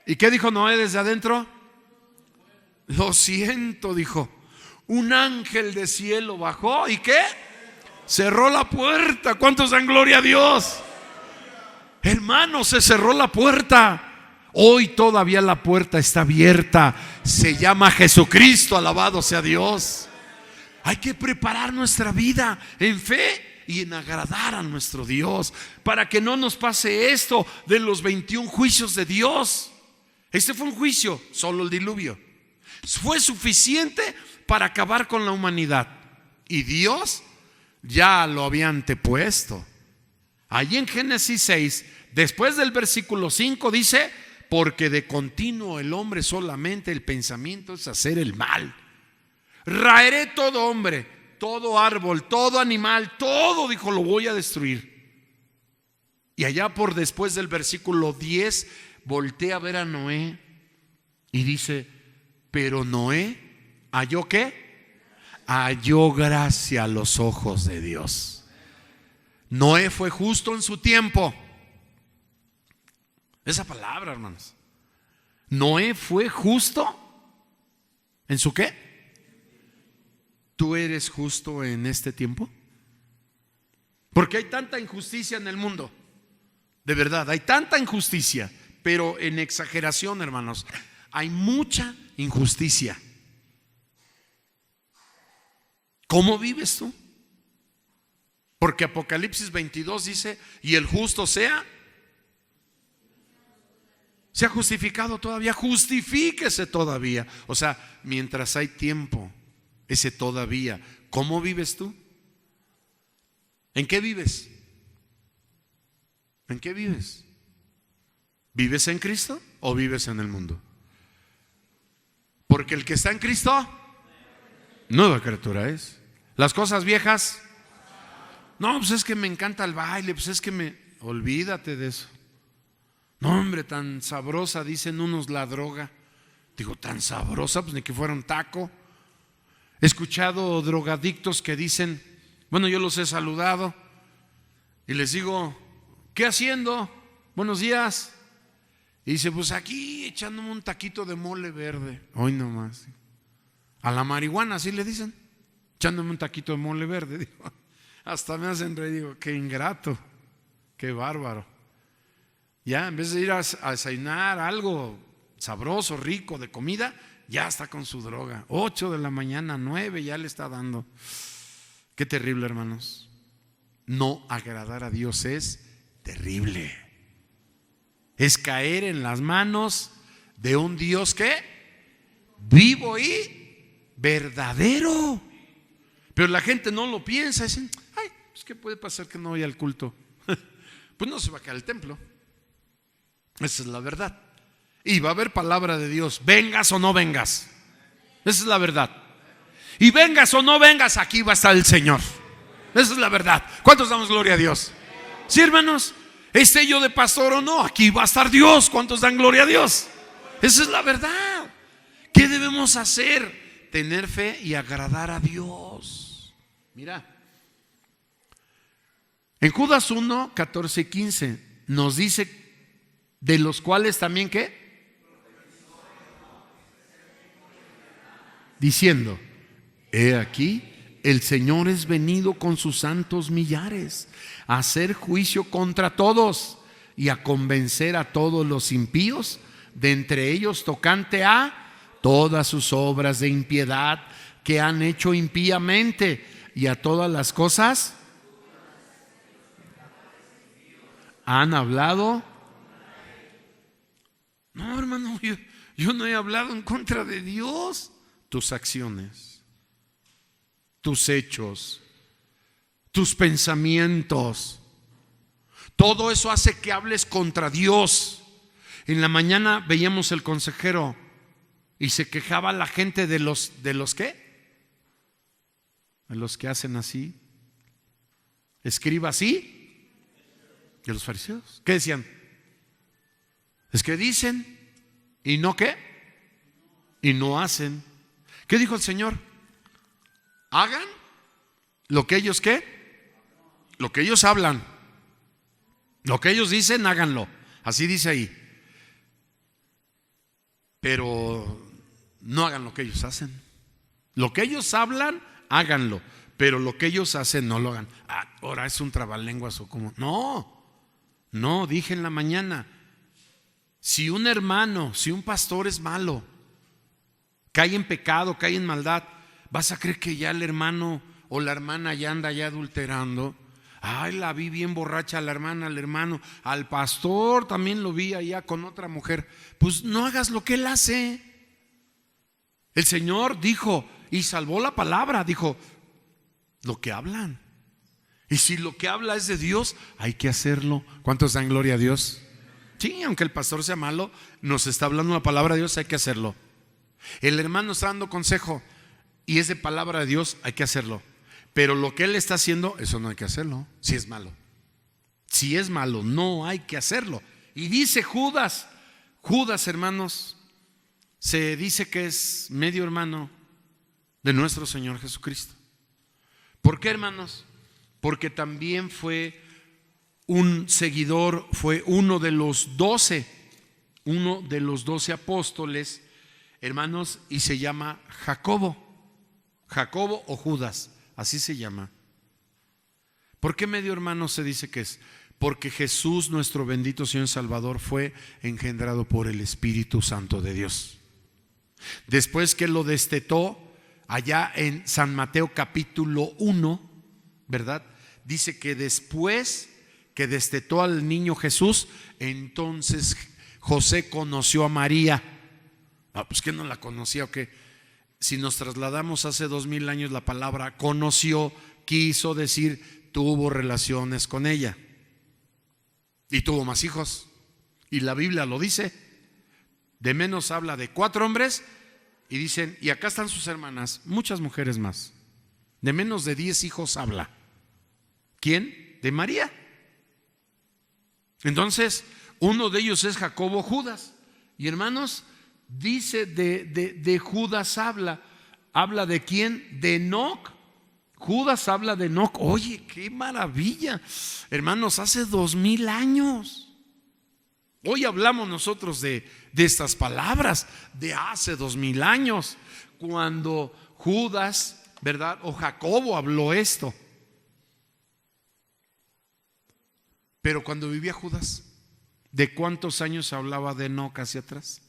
¿Y qué dijo Noé desde adentro? Lo siento, dijo. Un ángel de cielo bajó, ¿y qué? Cerró la puerta. ¿Cuántos dan gloria a Dios? Hermanos, se cerró la puerta. Hoy todavía la puerta está abierta. Se llama Jesucristo, alabado sea Dios. Hay que preparar nuestra vida en fe y en agradar a nuestro Dios, para que no nos pase esto de los 21 juicios de Dios. Este fue un juicio, solo el diluvio. Fue suficiente para acabar con la humanidad, y Dios ya lo había antepuesto. Allí en Génesis 6, después del versículo 5 dice: porque de continuo el hombre solamente el pensamiento es hacer el mal. Raeré todo hombre, todo árbol, todo animal, todo, dijo, lo voy a destruir. Y allá por después del versículo 10 voltea a ver a Noé y dice: pero Noé halló ¿qué? halló gracia a los ojos de Dios. Noé fue justo en su tiempo. Esa palabra, hermanos. Noé fue justo en su ¿qué? ¿Tú eres justo en este tiempo? Porque hay tanta injusticia en el mundo. De verdad, hay tanta injusticia, pero en exageración, hermanos. Hay mucha injusticia. ¿Cómo vives tú? Porque Apocalipsis 22 dice: y el justo sea justificado todavía, justifíquese todavía. O sea, mientras hay tiempo, ese todavía. ¿Cómo vives tú? ¿En qué vives? ¿En qué vives? ¿Vives en Cristo o vives en el mundo? Porque el que está en Cristo, nueva criatura es. Las cosas viejas, no, pues es que me encanta el baile, pues es que olvídate de eso. No, hombre, tan sabrosa, dicen unos, la droga. Digo, tan sabrosa, pues ni que fuera un taco. He escuchado drogadictos que dicen, bueno, yo los he saludado y les digo, ¿qué haciendo? Buenos días. Y dice, pues aquí echándome un taquito de mole verde. Hoy nomás. A la marihuana, así le dicen, echándome un taquito de mole verde. Digo, hasta me hacen reír, digo, qué ingrato, qué bárbaro. Ya, en vez de ir a desayunar algo sabroso, rico, de comida, ya está con su droga. 8 de la mañana, 9, ya le está dando. Qué terrible, hermanos. No agradar a Dios es terrible. Es caer en las manos de un Dios que vivo y verdadero. Pero la gente no lo piensa. Dicen, ay, pues ¿qué puede pasar que no vaya al culto? Pues no se va a caer el templo. Esa es la verdad. Y va a haber palabra de Dios, vengas o no vengas. Esa es la verdad. Y vengas o no vengas, aquí va a estar el Señor. Esa es la verdad. ¿Cuántos damos gloria a Dios? Sí, hermanos, esté yo de pastor o no, aquí va a estar Dios. ¿Cuántos dan gloria a Dios? Esa es la verdad. ¿Qué debemos hacer? Tener fe y agradar a Dios. Mira, en Judas 1, 14 y 15 nos dice, de los cuales también ¿qué? Diciendo, he aquí, el Señor es venido con sus santos millares a hacer juicio contra todos y a convencer a todos los impíos, de entre ellos tocante a todas sus obras de impiedad que han hecho impíamente, y a todas las cosas han hablado. No, hermano, yo no he hablado en contra de Dios. Tus acciones, tus hechos, tus pensamientos, todo eso hace que hables contra Dios. En la mañana veíamos el consejero y se quejaba la gente de los ¿qué? De los que hacen así, escriba así, de los fariseos. ¿Qué decían? Es que dicen y no ¿qué? Y no hacen. ¿Qué dijo el Señor? Hagan lo que ellos ¿qué? Lo que ellos hablan. Lo que ellos dicen, háganlo. Así dice ahí. Pero no hagan lo que ellos hacen. Lo que ellos hablan, háganlo. Pero lo que ellos hacen, no lo hagan. Ah, ahora es un trabalenguas o como. No, dije en la mañana. Si un hermano, si un pastor es malo, cae en pecado, cae en maldad, ¿vas a creer que ya el hermano o la hermana ya anda ya adulterando? Ay, la vi bien borracha la hermana, al hermano, al pastor también lo vi allá con otra mujer. Pues no hagas lo que él hace. El Señor dijo, y salvó la palabra, dijo, lo que hablan. Y si lo que habla es de Dios, hay que hacerlo. ¿Cuántos dan gloria a Dios? Sí, aunque el pastor sea malo, nos está hablando la palabra de Dios, hay que hacerlo. El hermano está dando consejo y es de palabra de Dios, hay que hacerlo. Pero lo que él está haciendo, eso no hay que hacerlo. Si es malo, no hay que hacerlo. Y dice Judas, hermanos, se dice que es medio hermano de nuestro Señor Jesucristo. ¿Por qué, hermanos? Porque también fue un seguidor, fue uno de los 12 apóstoles, hermanos, y se llama Jacobo o Judas, así se llama. ¿Por qué medio hermano se dice que es? Porque Jesús, nuestro bendito Señor Salvador, fue engendrado por el Espíritu Santo de Dios. Después que lo destetó, allá en San Mateo capítulo 1, ¿verdad? Dice que después que destetó al niño Jesús, entonces José conoció a María. Pues ¿qué no la conocía o qué? Si nos trasladamos hace 2000 años, la palabra conoció quiso decir tuvo relaciones con ella y tuvo más hijos, y la Biblia lo dice. De menos habla de 4 hombres y dicen, y acá están sus hermanas, muchas mujeres más. De menos de 10 hijos habla. ¿Quién? De María. Entonces, uno de ellos es Jacobo, Judas. Y hermanos, dice de Judas habla de quién, de Enoc. Judas habla de Enoc. Oye, qué maravilla, hermanos, hace 2000 años. Hoy hablamos nosotros de estas palabras de hace 2000 años, cuando Judas, ¿verdad? O Jacobo habló esto. Pero cuando vivía Judas, ¿de cuántos años hablaba de Enoc hacia atrás?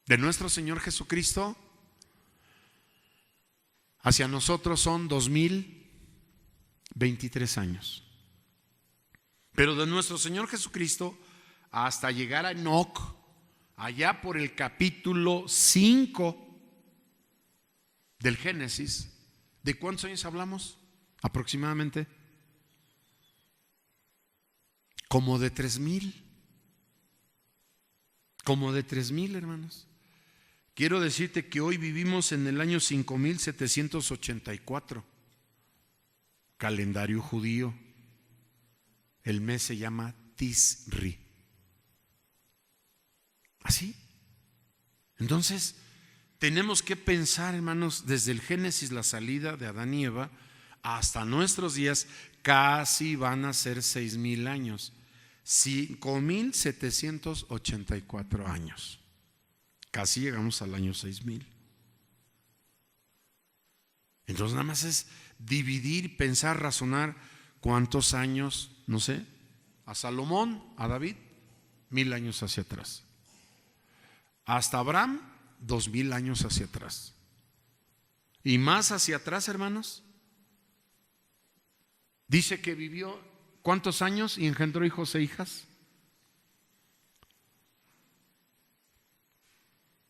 De nuestro Señor Jesucristo hacia nosotros son 2023 años. Pero de nuestro Señor Jesucristo hasta llegar a Enoc, allá por el capítulo 5 del Génesis, ¿de cuántos años hablamos? Aproximadamente como de 3000. Como de 3000, hermanos. Quiero decirte que hoy vivimos en el año 5784, calendario judío. El mes se llama Tisri. ¿Así? Entonces, tenemos que pensar, hermanos, desde el Génesis, la salida de Adán y Eva, hasta nuestros días, casi van a ser 6000 años. 5784 años. Casi llegamos al año 6000. Entonces nada más es dividir, pensar, razonar cuántos años, no sé, a Salomón, a David, 1000 años hacia atrás. Hasta Abraham, 2000 años hacia atrás. Y más hacia atrás, hermanos, dice que vivió ¿cuántos años y engendró hijos e hijas?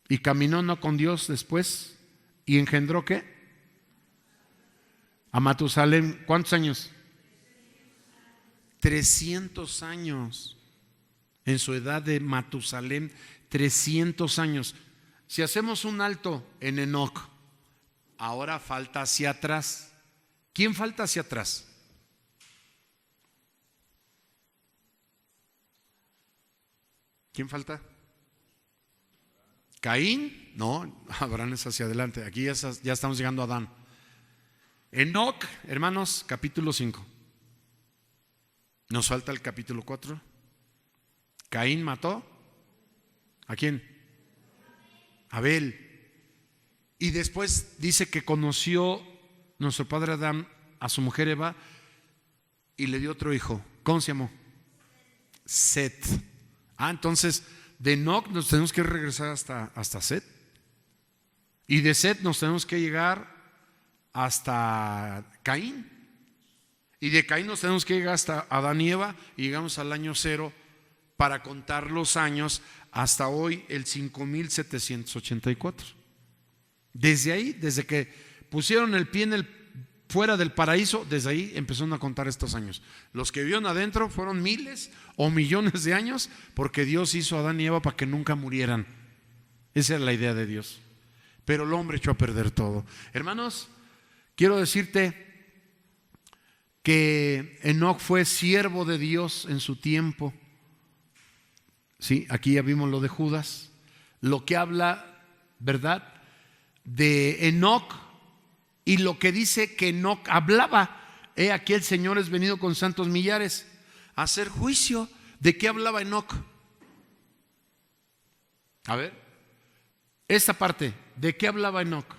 Y caminó no con Dios después. ¿Y engendró qué? A Matusalén. ¿Cuántos años? 300 años. En su edad de Matusalén, 300 años. Si hacemos un alto en Enoc, ahora falta hacia atrás. ¿Quién falta hacia atrás? ¿Quién falta? ¿Caín? No, Abraham es hacia adelante. Aquí ya estamos llegando a Adán. Enoc, hermanos, capítulo 5. Nos falta el capítulo 4. Caín mató ¿a quién? Abel. Y después dice que conoció nuestro padre Adán a su mujer Eva y le dio otro hijo. ¿Cómo se llamó? Set. Entonces de Enoc nos tenemos que regresar hasta Set. Y de Set nos tenemos que llegar hasta Caín. Y de Caín nos tenemos que llegar hasta Adán y Eva. Y llegamos al año 0 para contar los años hasta hoy, el 5784. Desde ahí, desde que pusieron el pie fuera del paraíso, desde ahí empezaron a contar estos años. Los que vivieron adentro fueron miles o millones de años, porque Dios hizo a Adán y Eva para que nunca murieran. Esa era la idea de Dios. Pero el hombre echó a perder todo. Hermanos, quiero decirte que Enoc fue siervo de Dios en su tiempo. Sí, aquí ya vimos lo de Judas, lo que habla, ¿verdad?, de Enoc y lo que dice que Enoc hablaba. He aquí el Señor es venido con santos millares a hacer juicio. ¿De qué hablaba Enoc? A ver, esta parte, ¿de qué hablaba Enoc?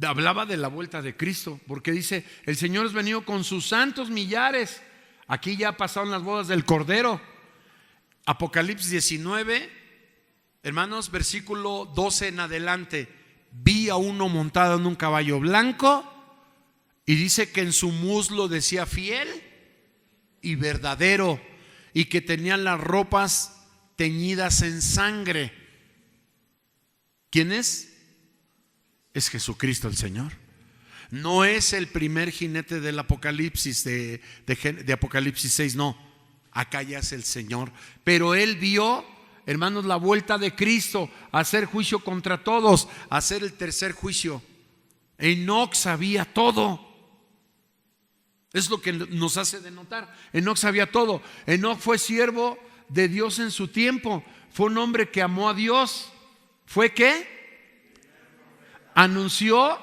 Hablaba de la vuelta de Cristo, porque dice, el Señor es venido con sus santos millares. Aquí ya pasaron las bodas del Cordero. Apocalipsis 19, hermanos, versículo 12 en adelante. Vi a uno montado en un caballo blanco y dice que en su muslo decía fiel y verdadero, y que tenían las ropas teñidas en sangre. ¿Quién es? Es Jesucristo el Señor. No es el primer jinete del Apocalipsis, de Apocalipsis 6, no. Acá ya es el Señor. Pero él vio, hermanos, la vuelta de Cristo, hacer juicio contra todos, hacer el tercer juicio. Enoc sabía todo. Es lo que nos hace denotar. Enoc sabía todo. Enoc fue siervo de Dios en su tiempo. Fue un hombre que amó a Dios. ¿Fue qué? Anunció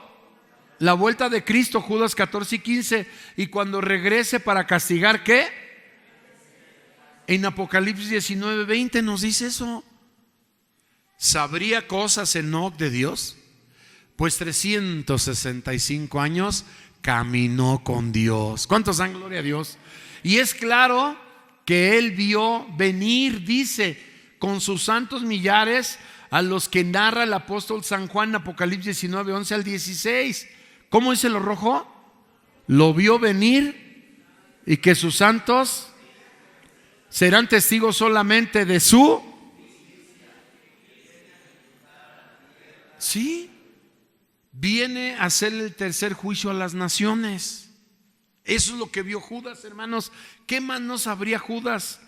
la vuelta de Cristo, Judas 14 y 15. Y cuando regrese para castigar, ¿qué? En Apocalipsis 19, 20 nos dice eso. ¿Sabría cosas Enoc de Dios? Pues 365 años caminó con Dios. ¿Cuántos dan gloria a Dios? Y es claro que él vio venir, dice, con sus santos millares, a los que narra el apóstol San Juan, Apocalipsis 19, 11 al 16. ¿Cómo dice lo rojo? Lo vio venir y que sus santos serán testigos solamente de su. Sí, viene a hacer el tercer juicio a las naciones. Eso es lo que vio Judas, hermanos. ¿Qué más no sabría Judas?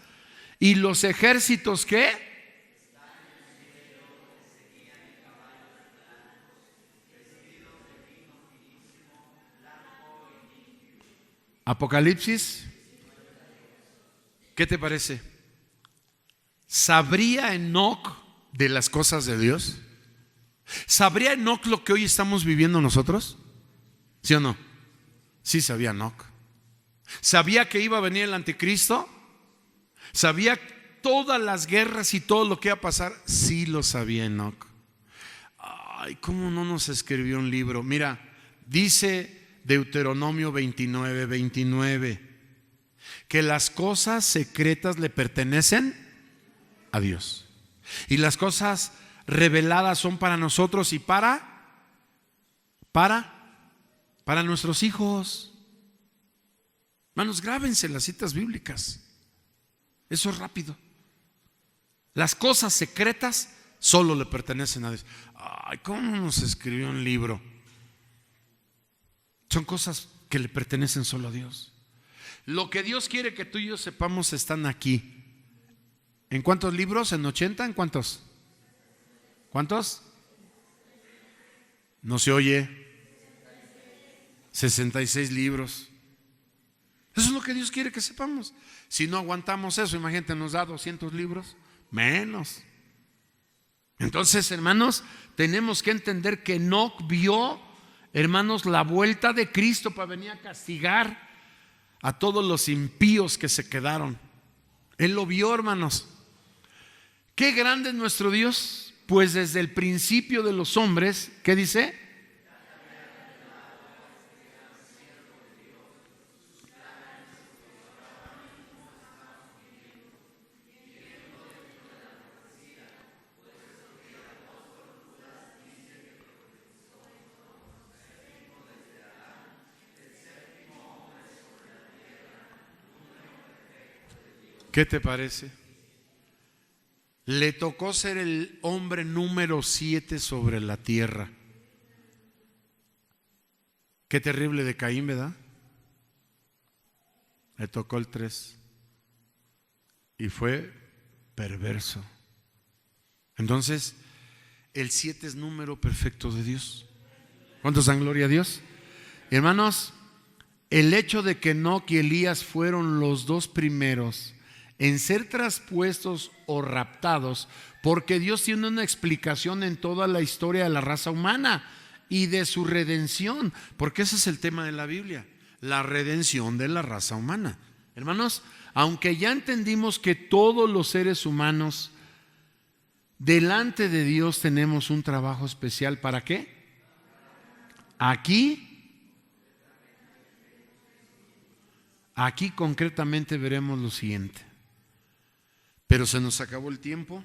Y los ejércitos, ¿qué? Apocalipsis, ¿qué te parece? ¿Sabría Enoc de las cosas de Dios? ¿Sabría Enoc lo que hoy estamos viviendo nosotros? ¿Sí o no? Sí sabía Enoc. ¿Sabía que iba a venir el anticristo? ¿Sabía todas las guerras y todo lo que iba a pasar? Sí lo sabía Enoc. Ay, ¿cómo no nos escribió un libro? Mira, dice Deuteronomio 29, 29, que las cosas secretas le pertenecen a Dios y las cosas reveladas son para nosotros y para nuestros hijos. Hermanos, grábense las citas bíblicas. Eso es rápido. Las cosas secretas solo le pertenecen a Dios. Ay, ¿cómo nos escribió un libro? Son cosas que le pertenecen solo a Dios. Lo que Dios quiere que tú y yo sepamos están aquí. ¿En cuántos libros? ¿En 80? ¿En cuántos? ¿Cuántos? No se oye. 66 libros. Eso es lo que Dios quiere que sepamos. Si no aguantamos eso, imagínate, nos da 200 libros, menos. Entonces, hermanos, tenemos que entender que Enoc vio, hermanos, la vuelta de Cristo para venir a castigar a todos los impíos que se quedaron. Él lo vio, hermanos. Qué grande es nuestro Dios, pues desde el principio de los hombres, ¿qué dice? ¿Qué te parece? Le tocó ser el hombre número 7 sobre la tierra. Qué terrible de Caín, ¿verdad? Le tocó el 3 y fue perverso. Entonces, el 7 es número perfecto de Dios. ¿Cuántos dan gloria a Dios? Hermanos, el hecho de que Enoc y Elías fueron los dos primeros en ser traspuestos o raptados, porque Dios tiene una explicación en toda la historia de la raza humana y de su redención, porque ese es el tema de la Biblia, la redención de la raza humana. Hermanos, aunque ya entendimos que todos los seres humanos delante de Dios tenemos un trabajo especial, ¿para qué? Aquí concretamente veremos lo siguiente. Pero se nos acabó el tiempo.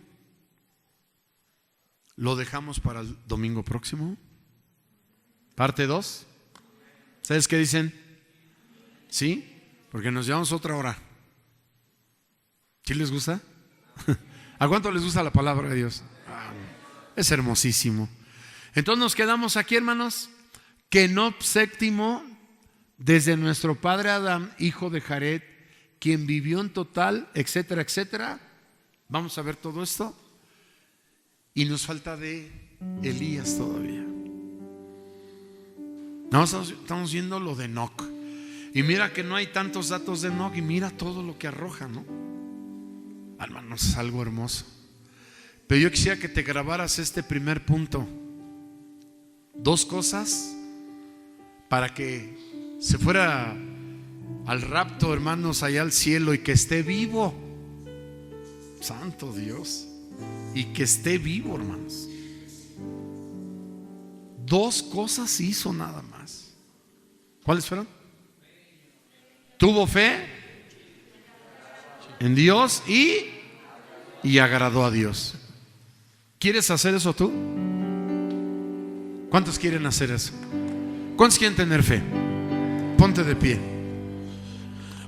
Lo dejamos para el domingo próximo. Parte 2. ¿Ustedes qué dicen? ¿Sí? Porque nos llevamos otra hora. ¿Sí les gusta? ¿A cuánto les gusta la palabra de Dios? Es hermosísimo. Entonces nos quedamos aquí, hermanos. Que Enoc séptimo, desde nuestro padre Adán, hijo de Jared, quien vivió en total, etcétera, etcétera. Vamos a ver todo esto. Y nos falta de Elías todavía. No, estamos viendo lo de Enoc. Y mira que no hay tantos datos de Enoc, y mira todo lo que arroja, ¿no? Hermanos, es algo hermoso. Pero yo quisiera que te grabaras este primer punto. Dos cosas para que se fuera al rapto, hermanos, allá al cielo, y que esté vivo. Santo Dios. Y que esté vivo, hermanos. Dos cosas hizo nada más. ¿Cuáles fueron? Tuvo fe en Dios y agradó a Dios. ¿Quieres hacer eso tú? ¿Cuántos quieren hacer eso? ¿Cuántos quieren tener fe? Ponte de pie.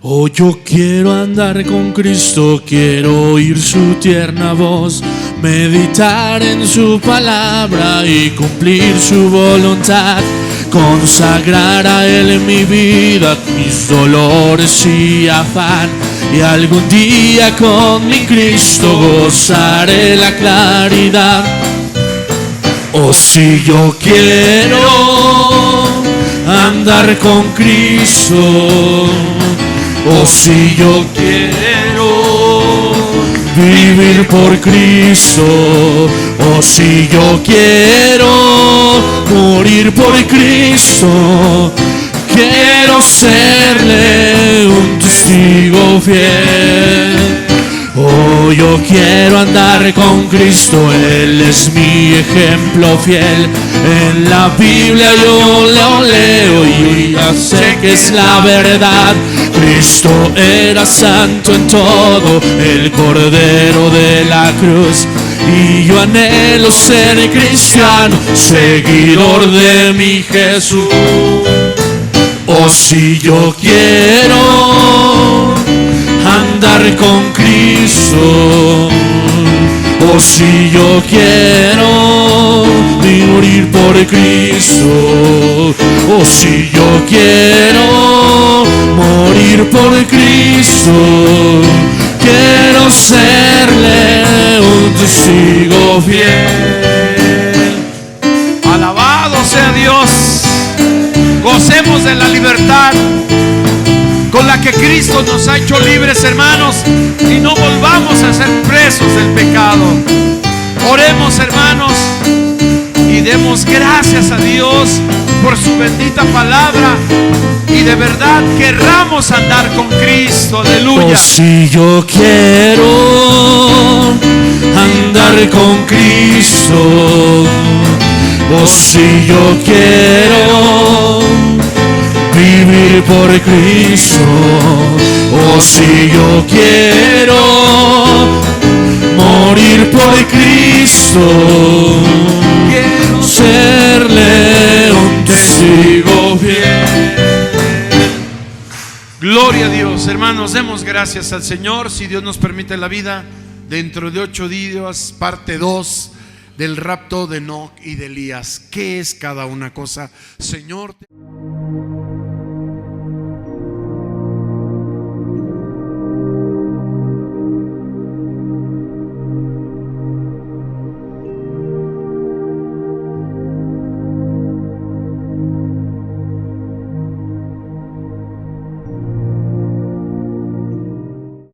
Oh, yo quiero andar con Cristo, quiero oír su tierna voz, meditar en su palabra y cumplir su voluntad, consagrar a Él en mi vida, mis dolores y afán, y algún día con mi Cristo gozaré la claridad. Oh, si yo quiero andar con Cristo, oh, si yo quiero vivir por Cristo, oh, si yo quiero morir por Cristo, quiero serle un testigo fiel. Oh, yo quiero andar con Cristo, Él es mi ejemplo fiel. En la Biblia yo lo leo y ya sé que es la verdad. Cristo era santo en todo, el Cordero de la cruz. Y yo anhelo ser cristiano, seguidor de mi Jesús. Oh, si yo quiero andar con Cristo, oh, si yo quiero morir por Cristo, oh, si yo quiero morir por Cristo, quiero serle un testigo fiel. Alabado sea Dios. Gocemos de la libertad con la que Cristo nos ha hecho libres, hermanos, y no volvamos a ser presos del pecado. Oremos, hermanos, y demos gracias a Dios por su bendita palabra, y de verdad querramos andar con Cristo. Aleluya. Oh, si yo quiero andar con Cristo, oh, si yo quiero vivir por Cristo, oh, si yo quiero morir por Cristo, quiero serle un testigo fiel. Gloria a Dios, hermanos, demos gracias al Señor. Si Dios nos permite la vida, dentro de 8 días, parte 2 del rapto de Enoc y de Elías. ¿Qué es cada una cosa? Señor.